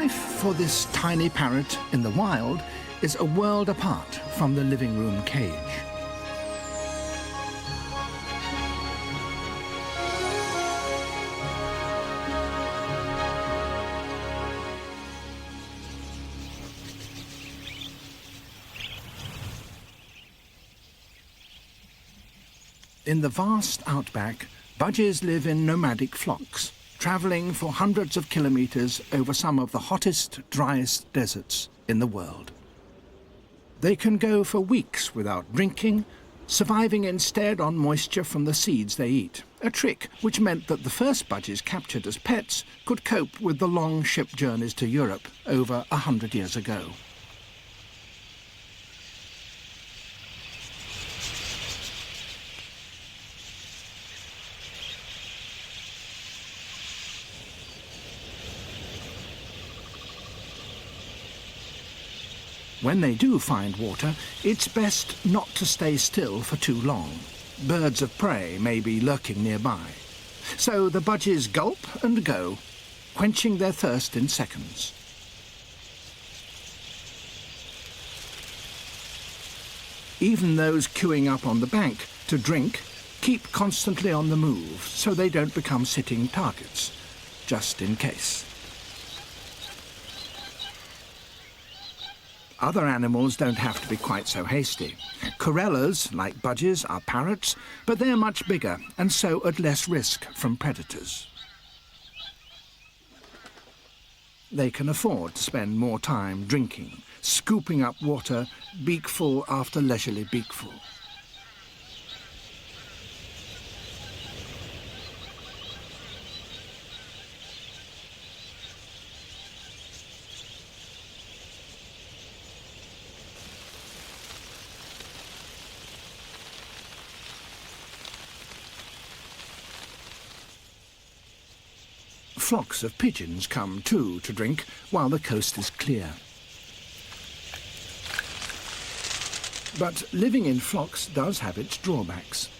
Life for this tiny parrot in the wild is a world apart from the living room cage. In the vast outback, budgies live in nomadic flocks, travelling for hundreds of kilometres over some of the hottest, driest deserts in the world. They can go for weeks without drinking, surviving instead on moisture from the seeds they eat, a trick which meant that the first budgies captured as pets could cope with the long ship journeys to Europe over 100 years ago. When they do find water, it's best not to stay still for too long. Birds of prey may be lurking nearby. So the budgies gulp and go, quenching their thirst in seconds. Even those queuing up on the bank to drink keep constantly on the move so they don't become sitting targets, just in case. Other animals don't have to be quite so hasty. Corellas, like budgies, are parrots, but they're much bigger and so at less risk from predators. They can afford to spend more time drinking, scooping up water, beakful after leisurely beakful. Flocks of pigeons come too to drink while the coast is clear. But living in flocks does have its drawbacks.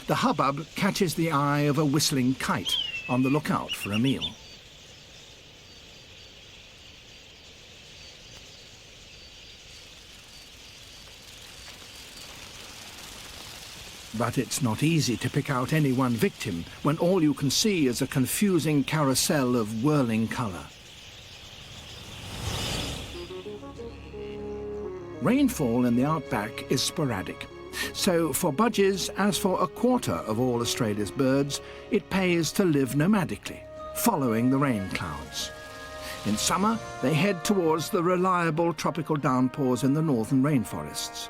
The hubbub catches the eye of a whistling kite on the lookout for a meal. But it's not easy to pick out any one victim when all you can see is a confusing carousel of whirling colour. Rainfall in the outback is sporadic, so for budgies, as for a quarter of all Australia's birds, it pays to live nomadically, following the rain clouds. In summer, they head towards the reliable tropical downpours in the northern rainforests.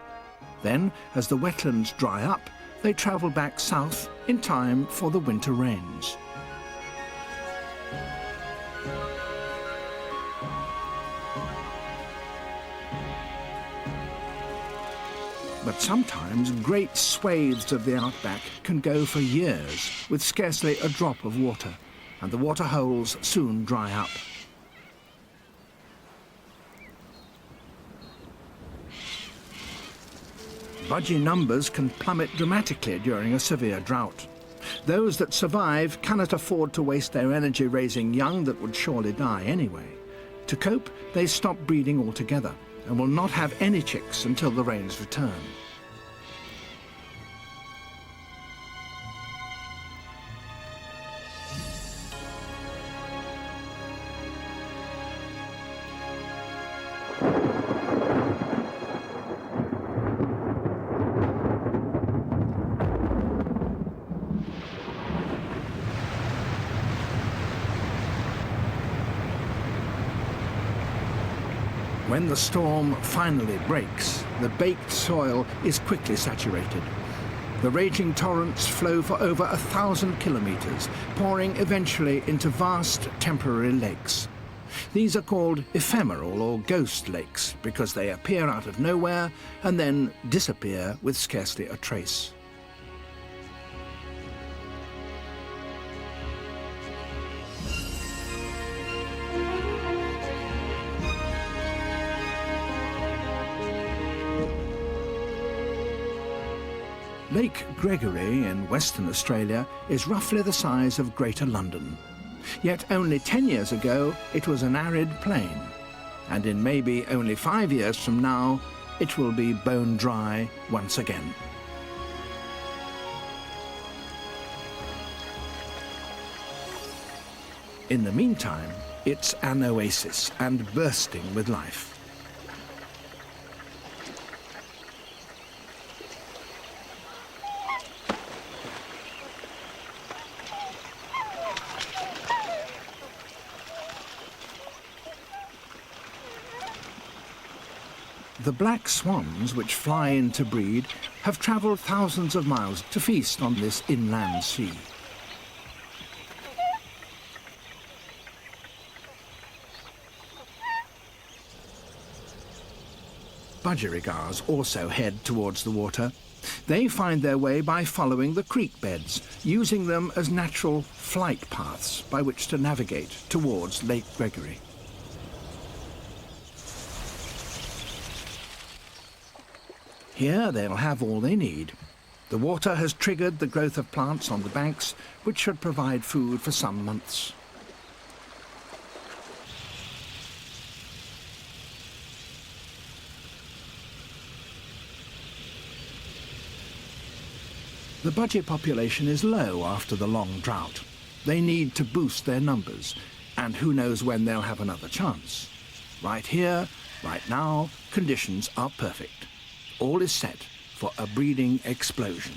Then, as the wetlands dry up, they travel back south in time for the winter rains. But sometimes great swathes of the outback can go for years with scarcely a drop of water, and the waterholes soon dry up. Budgie numbers can plummet dramatically during a severe drought. Those that survive cannot afford to waste their energy raising young that would surely die anyway. To cope, they stop breeding altogether and will not have any chicks until the rains return. When the storm finally breaks, the baked soil is quickly saturated. The raging torrents flow for over 1,000 kilometres, pouring eventually into vast temporary lakes. These are called ephemeral or ghost lakes because they appear out of nowhere and then disappear with scarcely a trace. Lake Gregory in Western Australia is roughly the size of Greater London. Yet only 10 years ago, it was an arid plain. And in maybe only 5 years from now, it will be bone dry once again. In the meantime, it's an oasis and bursting with life. The black swans, which fly in to breed, have travelled thousands of miles to feast on this inland sea. Budgerigars also head towards the water. They find their way by following the creek beds, using them as natural flight paths by which to navigate towards Lake Gregory. Here they'll have all they need. The water has triggered the growth of plants on the banks, which should provide food for some months. The budgie population is low after the long drought. They need to boost their numbers, and who knows when they'll have another chance. Right here, right now, conditions are perfect. All is set for a breeding explosion.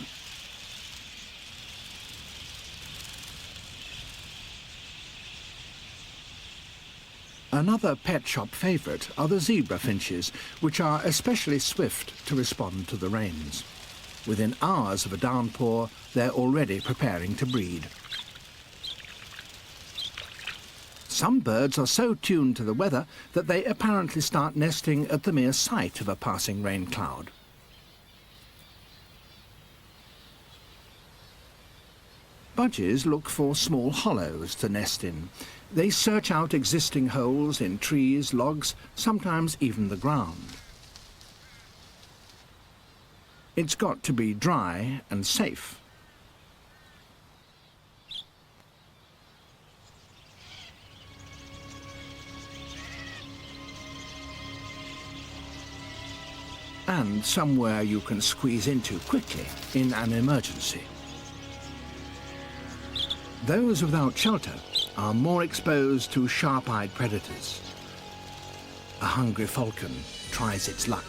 Another pet shop favourite are the zebra finches, which are especially swift to respond to the rains. Within hours of a downpour, they're already preparing to breed. Some birds are so tuned to the weather that they apparently start nesting at the mere sight of a passing rain cloud. Budgies look for small hollows to nest in. They search out existing holes in trees, logs, sometimes even the ground. It's got to be dry and safe. And somewhere you can squeeze into quickly in an emergency. Those without shelter are more exposed to sharp-eyed predators. A hungry falcon tries its luck.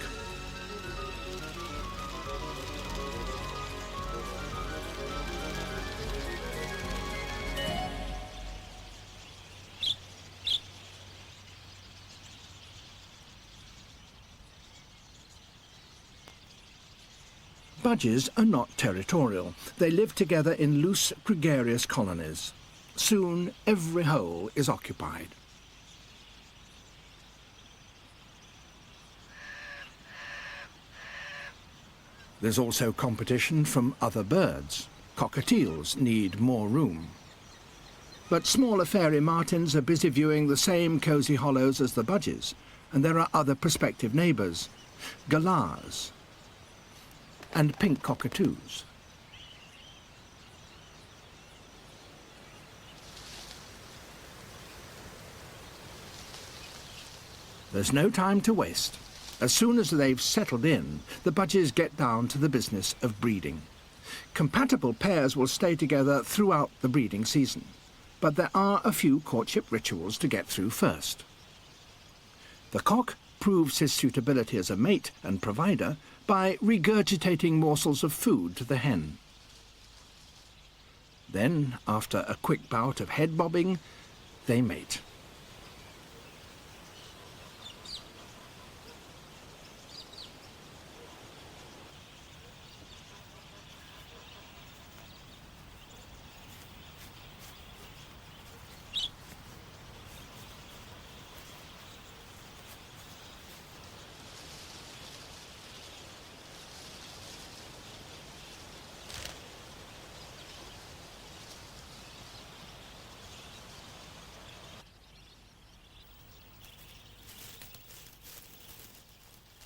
Budgies are not territorial. They live together in loose, gregarious colonies. Soon, every hole is occupied. There's also competition from other birds. Cockatiels need more room. But smaller fairy martins are busy viewing the same cosy hollows as the budgies, and there are other prospective neighbours, galahs and pink cockatoos. There's no time to waste. As soon as they've settled in, the budgies get down to the business of breeding. Compatible pairs will stay together throughout the breeding season, but there are a few courtship rituals to get through first. The cock proves his suitability as a mate and provider by regurgitating morsels of food to the hen. Then, after a quick bout of head bobbing, they mate.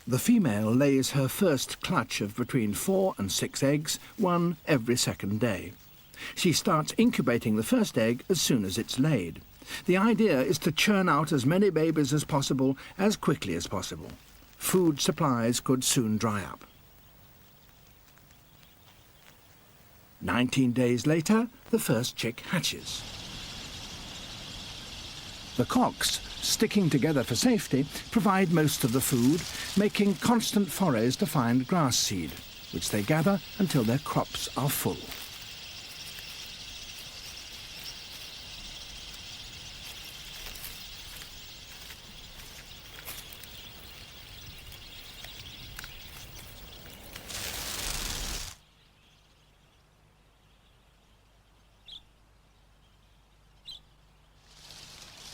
The female lays her first clutch of between 4 and 6 eggs, one every second day. She starts incubating the first egg as soon as it's laid. The idea is to churn out as many babies as possible, as quickly as possible. Food supplies could soon dry up. 19 days later, the first chick hatches. The cocks, sticking together for safety, provide most of the food, making constant forays to find grass seed, which they gather until their crops are full.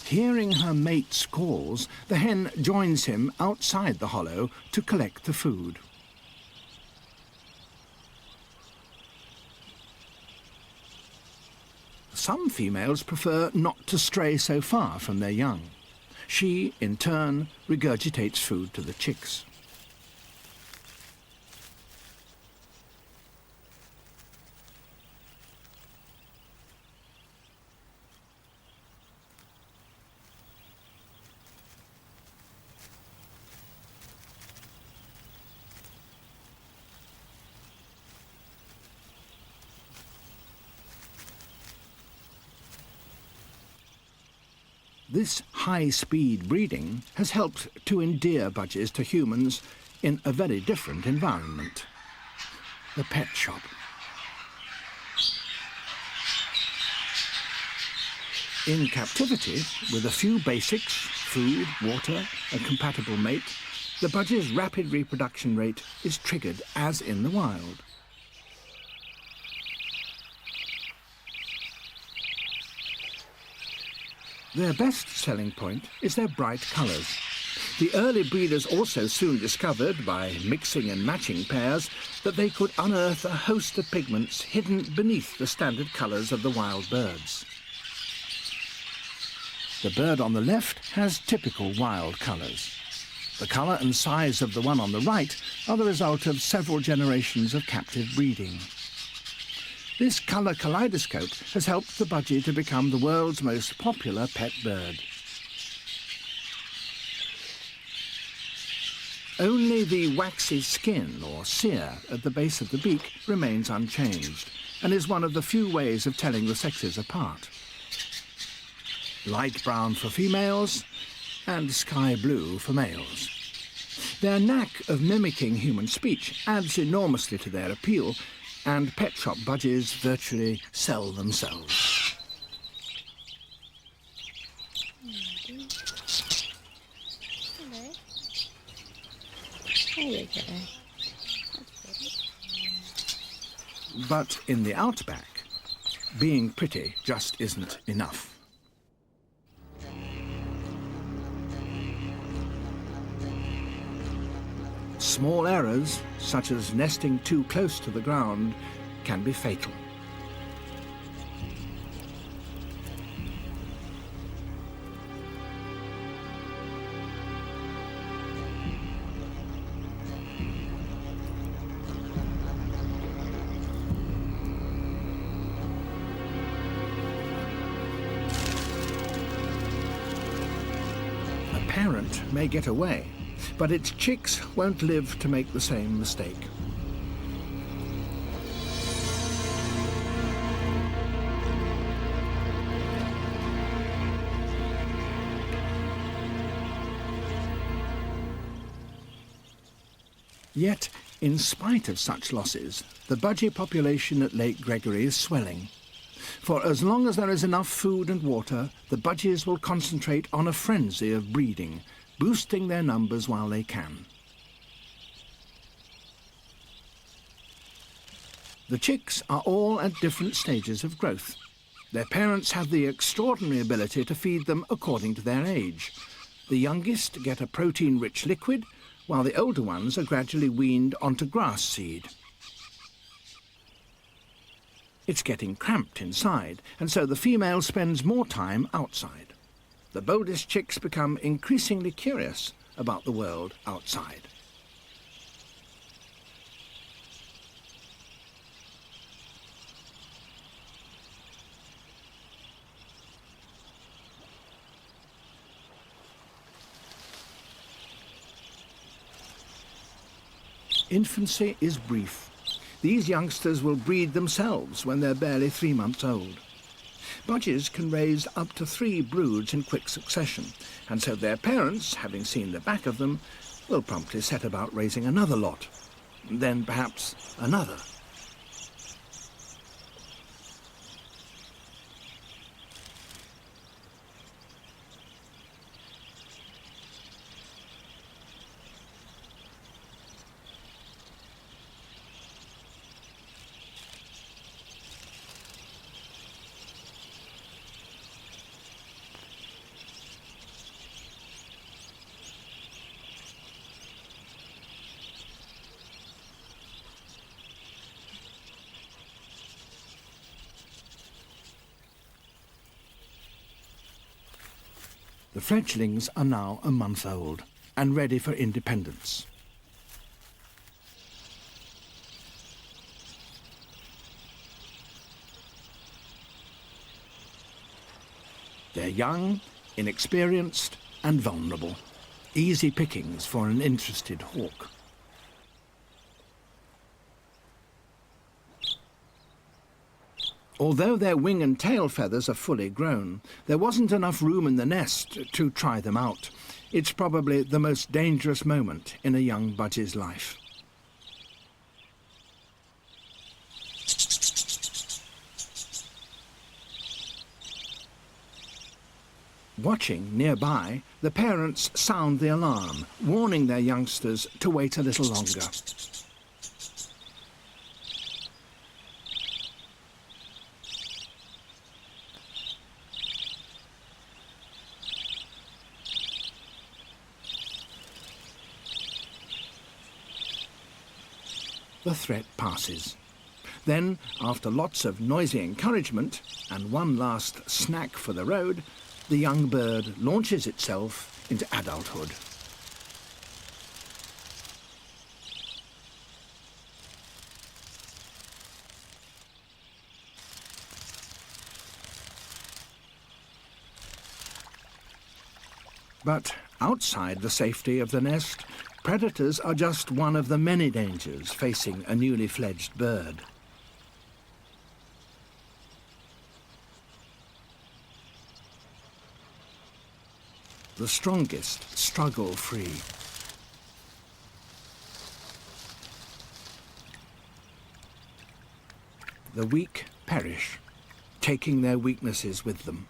Hearing her mate's calls, the hen joins him outside the hollow to collect the food. Some females prefer not to stray so far from their young. She, in turn, regurgitates food to the chicks. This high-speed breeding has helped to endear budgies to humans in a very different environment. The pet shop. In captivity, with a few basics, food, water, a compatible mate, the budgie's rapid reproduction rate is triggered as in the wild. Their best selling point is their bright colours. The early breeders also soon discovered, by mixing and matching pairs, that they could unearth a host of pigments hidden beneath the standard colours of the wild birds. The bird on the left has typical wild colours. The colour and size of the one on the right are the result of several generations of captive breeding. This colour kaleidoscope has helped the budgie to become the world's most popular pet bird. Only the waxy skin, or cere, at the base of the beak remains unchanged, and is one of the few ways of telling the sexes apart. Light brown for females, and sky blue for males. Their knack of mimicking human speech adds enormously to their appeal, and pet shop budgies virtually sell themselves. Hello. There you go. But in the outback, being pretty just isn't enough. Small errors, such as nesting too close to the ground, can be fatal. A parent may get away, but its chicks won't live to make the same mistake. Yet, in spite of such losses, the budgie population at Lake Gregory is swelling. For as long as there is enough food and water, the budgies will concentrate on a frenzy of breeding, boosting their numbers while they can. The chicks are all at different stages of growth. Their parents have the extraordinary ability to feed them according to their age. The youngest get a protein-rich liquid, while the older ones are gradually weaned onto grass seed. It's getting cramped inside, and so the female spends more time outside. The boldest chicks become increasingly curious about the world outside. Infancy is brief. These youngsters will breed themselves when they're barely 3 months old. Budgies can raise up to 3 broods in quick succession, and so their parents, having seen the back of them, will promptly set about raising another lot, then perhaps another. The fledglings are now a month old and ready for independence. They're young, inexperienced and vulnerable. Easy pickings for an interested hawk. Although their wing and tail feathers are fully grown, there wasn't enough room in the nest to try them out. It's probably the most dangerous moment in a young budgie's life. Watching nearby, the parents sound the alarm, warning their youngsters to wait a little longer. The threat passes. Then, after lots of noisy encouragement and one last snack for the road, the young bird launches itself into adulthood. But outside the safety of the nest, predators are just one of the many dangers facing a newly fledged bird. The strongest struggle free. The weak perish, taking their weaknesses with them.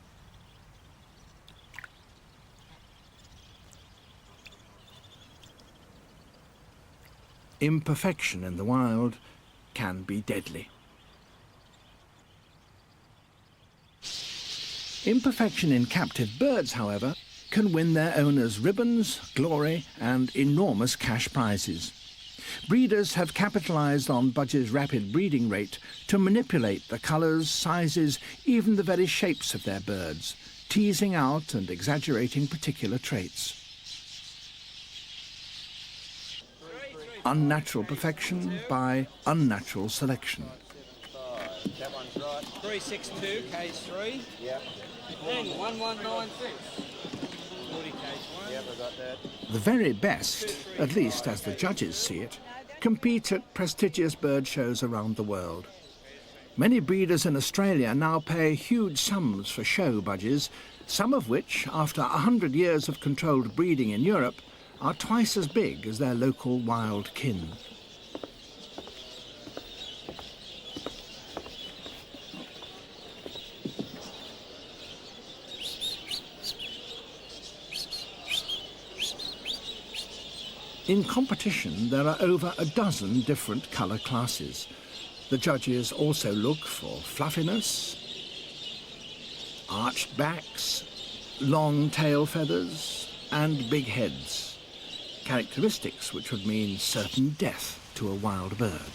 Imperfection in the wild can be deadly. Imperfection in captive birds, however, can win their owners ribbons, glory, and enormous cash prizes. Breeders have capitalized on Budgie's rapid breeding rate to manipulate the colors, sizes, even the very shapes of their birds, teasing out and exaggerating particular traits. Unnatural perfection by unnatural selection. That one's right. 362 K3. Yep. Then 1196. 40 K1. Yep, I got that. The very best, at least as the judges see it, compete at prestigious bird shows around the world. Many breeders in Australia now pay huge sums for show budgies, some of which, after 100 years of controlled breeding in Europe, are twice as big as their local wild kin. In competition, there are over a dozen different colour classes. The judges also look for fluffiness, arched backs, long tail feathers, and big heads. Characteristics which would mean certain death to a wild bird.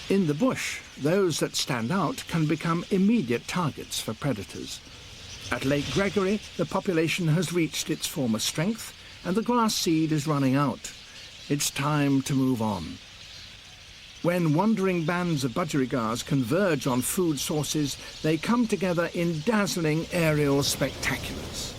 In the bush, those that stand out can become immediate targets for predators. At Lake Gregory, the population has reached its former strength and the grass seed is running out. It's time to move on. When wandering bands of budgerigars converge on food sources, they come together in dazzling aerial spectaculars.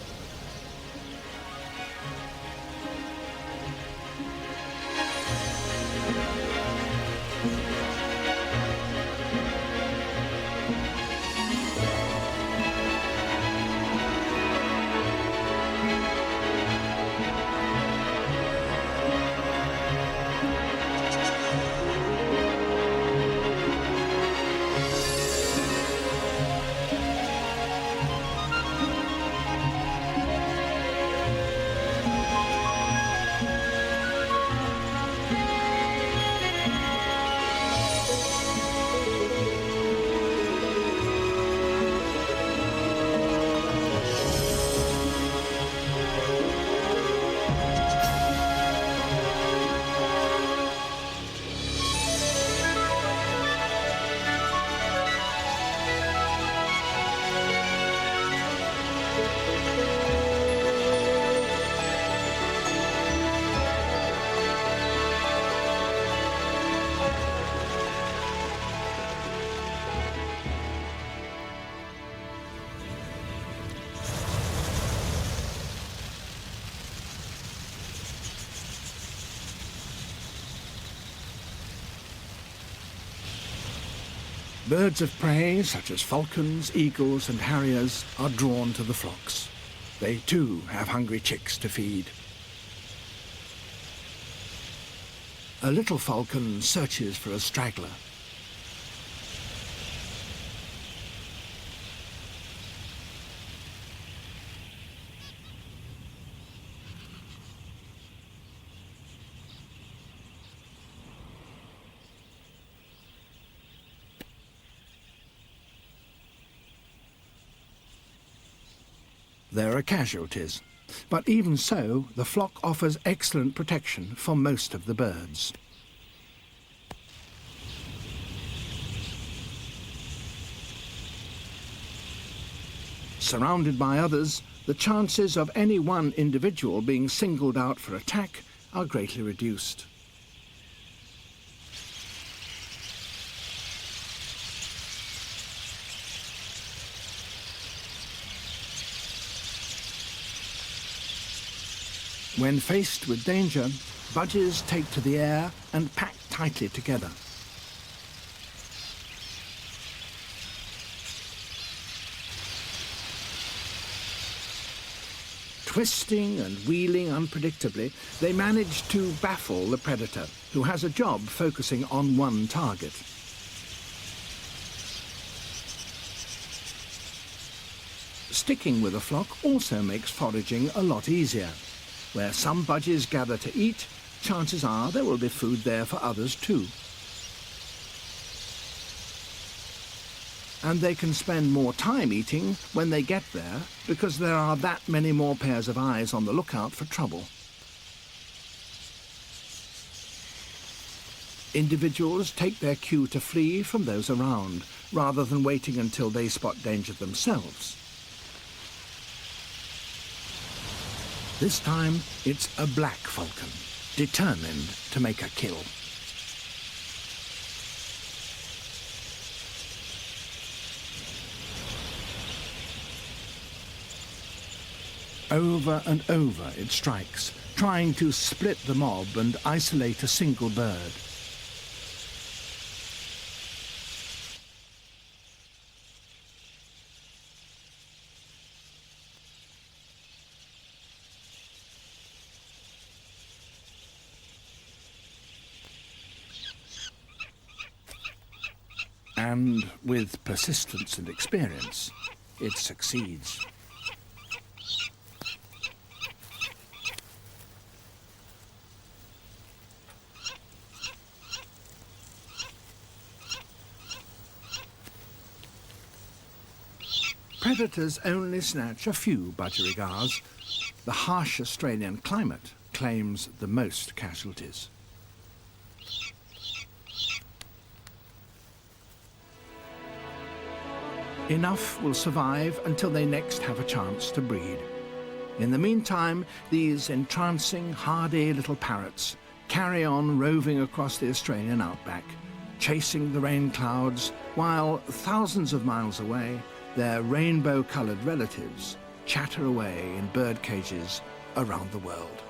Birds of prey, such as falcons, eagles and harriers, are drawn to the flocks. They too have hungry chicks to feed. A little falcon searches for a straggler. There are casualties, but even so, the flock offers excellent protection for most of the birds. Surrounded by others, the chances of any one individual being singled out for attack are greatly reduced. When faced with danger, budgies take to the air and pack tightly together. Twisting and wheeling unpredictably, they manage to baffle the predator, who has a job focusing on one target. Sticking with a flock also makes foraging a lot easier. Where some budgies gather to eat, chances are there will be food there for others too. And they can spend more time eating when they get there, because there are that many more pairs of eyes on the lookout for trouble. Individuals take their cue to flee from those around, rather than waiting until they spot danger themselves. This time, it's a black falcon, determined to make a kill. Over and over it strikes, trying to split the mob and isolate a single bird. And with persistence and experience, it succeeds. Predators only snatch a few budgerigars. The harsh Australian climate claims the most casualties. Enough will survive until they next have a chance to breed. In the meantime, these entrancing, hardy little parrots carry on roving across the Australian outback, chasing the rain clouds, while thousands of miles away, their rainbow-coloured relatives chatter away in bird cages around the world.